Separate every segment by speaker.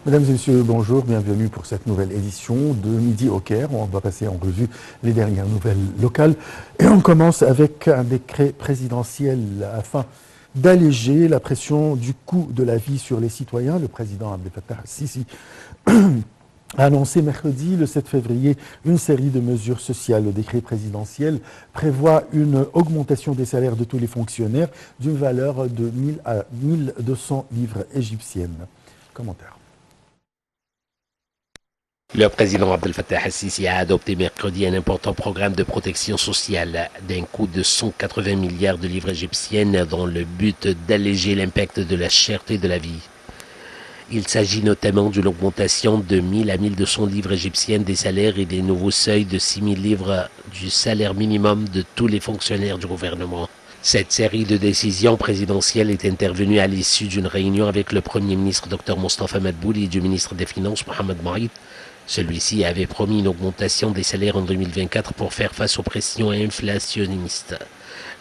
Speaker 1: Mesdames et messieurs, bonjour, bienvenue pour cette nouvelle édition de Midi au Caire. On va passer en revue les dernières nouvelles locales. Et on commence avec un décret présidentiel afin d'alléger la pression du coût de la vie sur les citoyens. Le président Abdel Fattah al-Sisi a annoncé mercredi, le 7 février, une série de mesures sociales. Le décret présidentiel prévoit une augmentation des salaires de tous les fonctionnaires d'une valeur de 1000 à 1200 livres égyptiennes. Commentaire.
Speaker 2: Le président Abdel Fattah al-Sisi a adopté mercredi un important programme de protection sociale d'un coût de 180 milliards de livres égyptiennes dans le but d'alléger l'impact de la cherté de la vie. Il s'agit notamment d'une augmentation de 1000 à 1200 livres égyptiennes des salaires et des nouveaux seuils de 6000 livres du salaire minimum de tous les fonctionnaires du gouvernement. Cette série de décisions présidentielles est intervenue à l'issue d'une réunion avec le Premier ministre Dr Mostafa Madbouli et du ministre des Finances Mohamed Maïd. Celui-ci avait promis une augmentation des salaires en 2024 pour faire face aux pressions inflationnistes.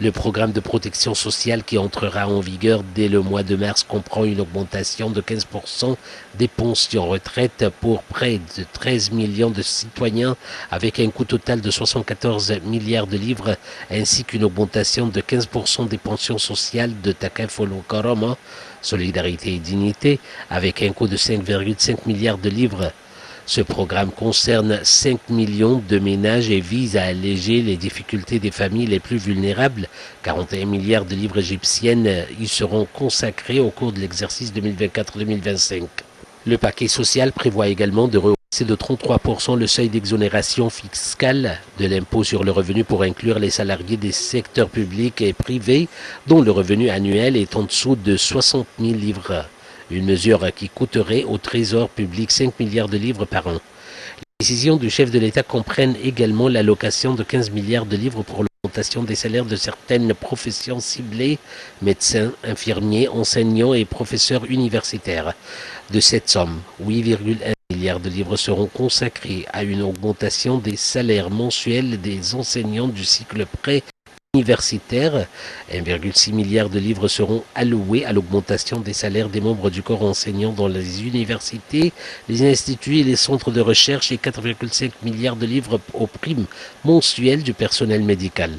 Speaker 2: Le programme de protection sociale qui entrera en vigueur dès le mois de mars comprend une augmentation de 15% des pensions retraite pour près de 13 millions de citoyens avec un coût total de 74 milliards de livres ainsi qu'une augmentation de 15% des pensions sociales de Takaful Karama, Solidarité et Dignité, avec un coût de 5,5 milliards de livres. Ce programme concerne 5 millions de ménages et vise à alléger les difficultés des familles les plus vulnérables. 41 milliards de livres égyptiennes y seront consacrés au cours de l'exercice 2024-2025. Le paquet social prévoit également de rehausser de 33% le seuil d'exonération fiscale de l'impôt sur le revenu pour inclure les salariés des secteurs publics et privés dont le revenu annuel est en dessous de 60 000 livres. Une mesure qui coûterait au Trésor public 5 milliards de livres par an. Les décisions du chef de l'État comprennent également l'allocation de 15 milliards de livres pour l'augmentation des salaires de certaines professions ciblées, médecins, infirmiers, enseignants et professeurs universitaires. De cette somme, 8,1 milliards de livres seront consacrés à une augmentation des salaires mensuels des enseignants du cycle universitaire. 1,6 milliard de livres seront alloués à l'augmentation des salaires des membres du corps enseignant dans les universités, les instituts et les centres de recherche et 4,5 milliards de livres aux primes mensuelles du personnel médical.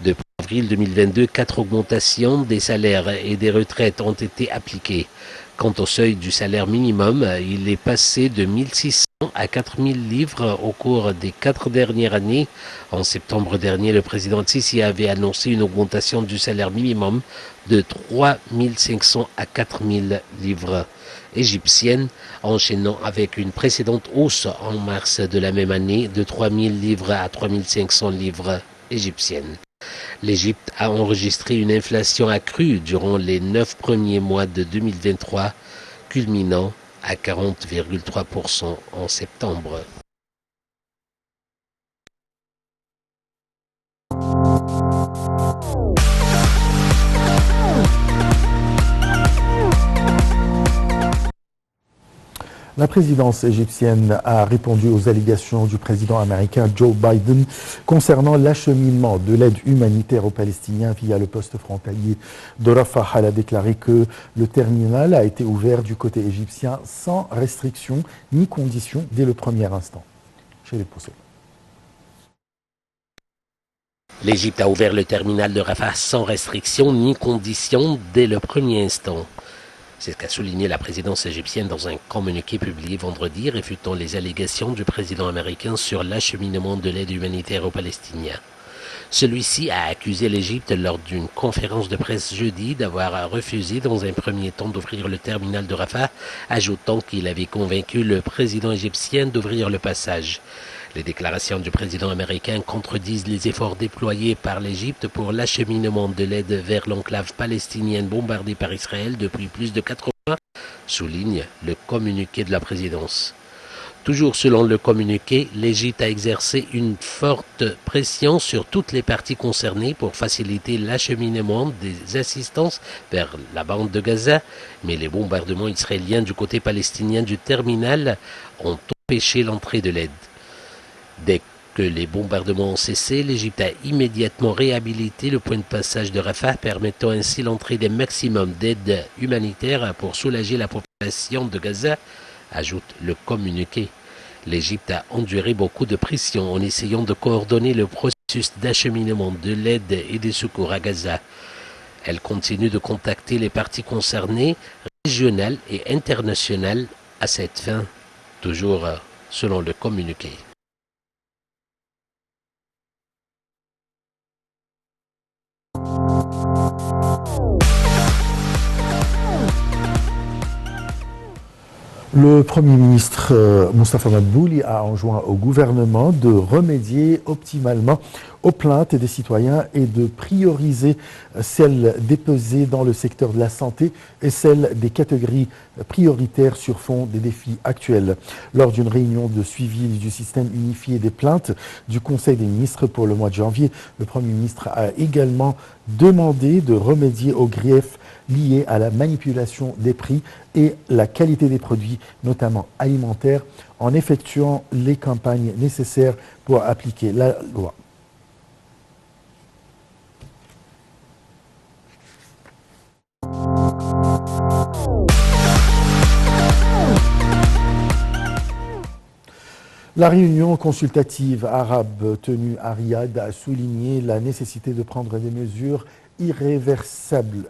Speaker 2: Depuis avril 2022, 4 augmentations des salaires et des retraites ont été appliquées. Quant au seuil du salaire minimum, il est passé de 1600 à 4000 livres au cours des 4 dernières années. En septembre dernier, le président Sisi avait annoncé une augmentation du salaire minimum de 3500 à 4000 livres égyptiennes, enchaînant avec une précédente hausse en mars de la même année de 3000 livres à 3500 livres égyptiennes. L'Égypte a enregistré une inflation accrue durant les 9 premiers mois de 2023, culminant à 40,3% en septembre.
Speaker 1: La présidence égyptienne a répondu aux allégations du président américain Joe Biden concernant l'acheminement de l'aide humanitaire aux Palestiniens via le poste frontalier de Rafah. Elle a déclaré que le terminal a été ouvert du côté égyptien sans restriction ni condition dès le premier instant. Chez les poussés.
Speaker 2: L'Égypte a ouvert le terminal de Rafah sans restriction ni condition dès le premier instant. C'est ce qu'a souligné la présidence égyptienne dans un communiqué publié vendredi réfutant les allégations du président américain sur l'acheminement de l'aide humanitaire aux Palestiniens. Celui-ci a accusé l'Égypte lors d'une conférence de presse jeudi d'avoir refusé dans un premier temps d'ouvrir le terminal de Rafah, ajoutant qu'il avait convaincu le président égyptien d'ouvrir le passage. Les déclarations du président américain contredisent les efforts déployés par l'Égypte pour l'acheminement de l'aide vers l'enclave palestinienne bombardée par Israël depuis plus de 4 mois, souligne le communiqué de la présidence. Toujours selon le communiqué, l'Égypte a exercé une forte pression sur toutes les parties concernées pour faciliter l'acheminement des assistances vers la bande de Gaza, mais les bombardements israéliens du côté palestinien du terminal ont empêché l'entrée de l'aide. Dès que les bombardements ont cessé, l'Égypte a immédiatement réhabilité le point de passage de Rafah, permettant ainsi l'entrée d'un maximum d'aide humanitaire pour soulager la population de Gaza, ajoute le communiqué. L'Égypte a enduré beaucoup de pression en essayant de coordonner le processus d'acheminement de l'aide et des secours à Gaza. Elle continue de contacter les parties concernées, régionales et internationales, à cette fin, toujours selon le communiqué.
Speaker 1: Le Premier ministre Moustapha Madbouli a enjoint au gouvernement de remédier optimalement aux plaintes des citoyens et de prioriser celles déposées dans le secteur de la santé et celles des catégories prioritaires sur fond des défis actuels. Lors d'une réunion de suivi du système unifié des plaintes du Conseil des ministres pour le mois de janvier, le Premier ministre a également demandé de remédier aux griefs liés à la manipulation des prix et la qualité des produits, notamment alimentaires, en effectuant les campagnes nécessaires pour appliquer la loi. La réunion consultative arabe tenue à Riyad a souligné la nécessité de prendre des mesures irréversibles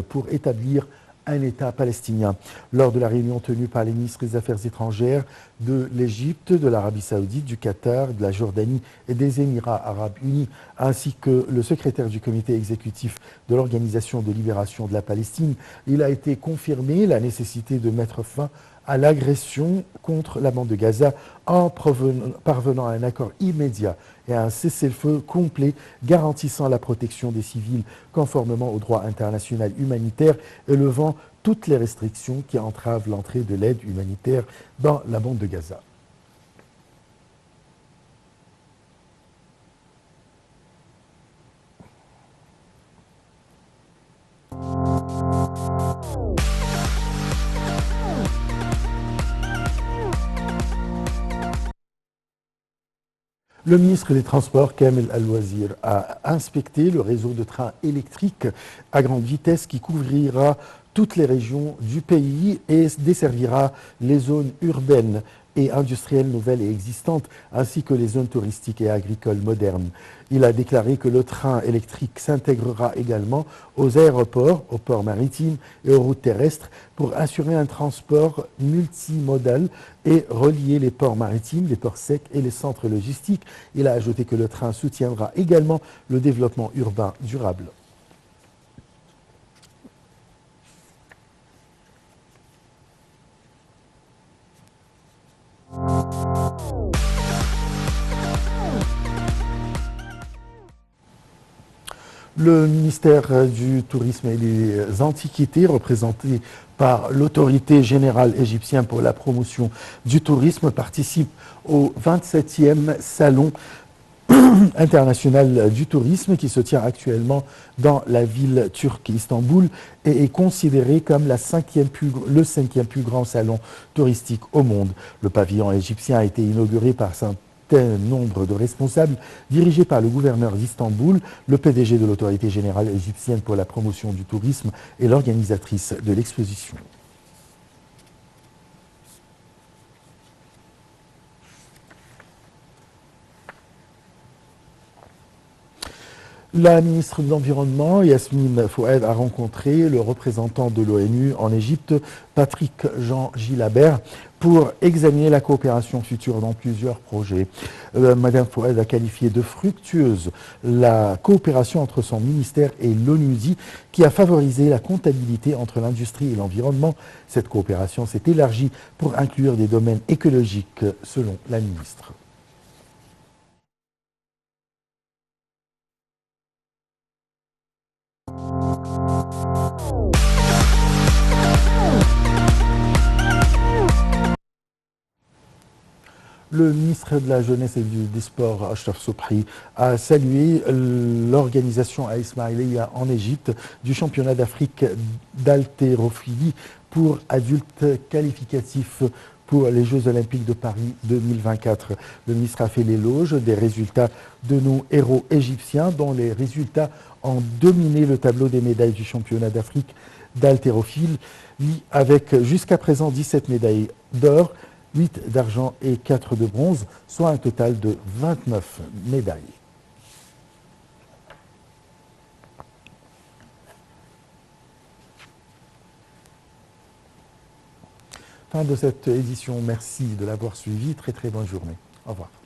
Speaker 1: pour établir un État palestinien. Lors de la réunion tenue par les ministres des Affaires étrangères de l'Égypte, de l'Arabie saoudite, du Qatar, de la Jordanie et des Émirats arabes unis, ainsi que le secrétaire du comité exécutif de l'Organisation de libération de la Palestine, il a été confirmé la nécessité de mettre fin à l'agression contre la bande de Gaza en parvenant à un accord immédiat et à un cessez-le-feu complet garantissant la protection des civils conformément au droit international humanitaire et levant toutes les restrictions qui entravent l'entrée de l'aide humanitaire dans la bande de Gaza. Le ministre des Transports, Kamel Al-Wazir, a inspecté le réseau de trains électriques à grande vitesse qui couvrira toutes les régions du pays et desservira les zones urbaines et industrielles nouvelles et existantes, ainsi que les zones touristiques et agricoles modernes. Il a déclaré que le train électrique s'intégrera également aux aéroports, aux ports maritimes et aux routes terrestres pour assurer un transport multimodal et relier les ports maritimes, les ports secs et les centres logistiques. Il a ajouté que le train soutiendra également le développement urbain durable. Le ministère du Tourisme et des Antiquités, représenté par l'autorité générale égyptienne pour la promotion du tourisme, participe au 27e Salon international du tourisme qui se tient actuellement dans la ville turque Istanbul et est considéré comme le cinquième plus grand salon touristique au monde. Le pavillon égyptien a été inauguré par un nombre de responsables dirigés par le gouverneur d'Istanbul, le PDG de l'autorité générale égyptienne pour la promotion du tourisme et l'organisatrice de l'exposition. La ministre de l'Environnement, Yasmine Fouad, a rencontré le représentant de l'ONU en Égypte, Patrick Jean Gilabert, pour examiner la coopération future dans plusieurs projets. Madame Fouad a qualifié de fructueuse la coopération entre son ministère et l'ONUDI, qui a favorisé la comptabilité entre l'industrie et l'environnement. Cette coopération s'est élargie pour inclure des domaines écologiques, selon la ministre. Le ministre de la Jeunesse et des Sports, Achraf Sobhi, a salué l'organisation à Ismaïlia en Égypte du championnat d'Afrique d'haltérophilie pour adultes qualificatifs pour les Jeux Olympiques de Paris 2024. Le ministre a fait l'éloge des résultats de nos héros égyptiens, dont les résultats ont dominé le tableau des médailles du championnat d'Afrique d'haltérophilie, avec jusqu'à présent 17 médailles d'or, 8 d'argent et 4 de bronze, soit un total de 29 médailles. Fin de cette édition. Merci de l'avoir suivi. Très très bonne journée. Au revoir.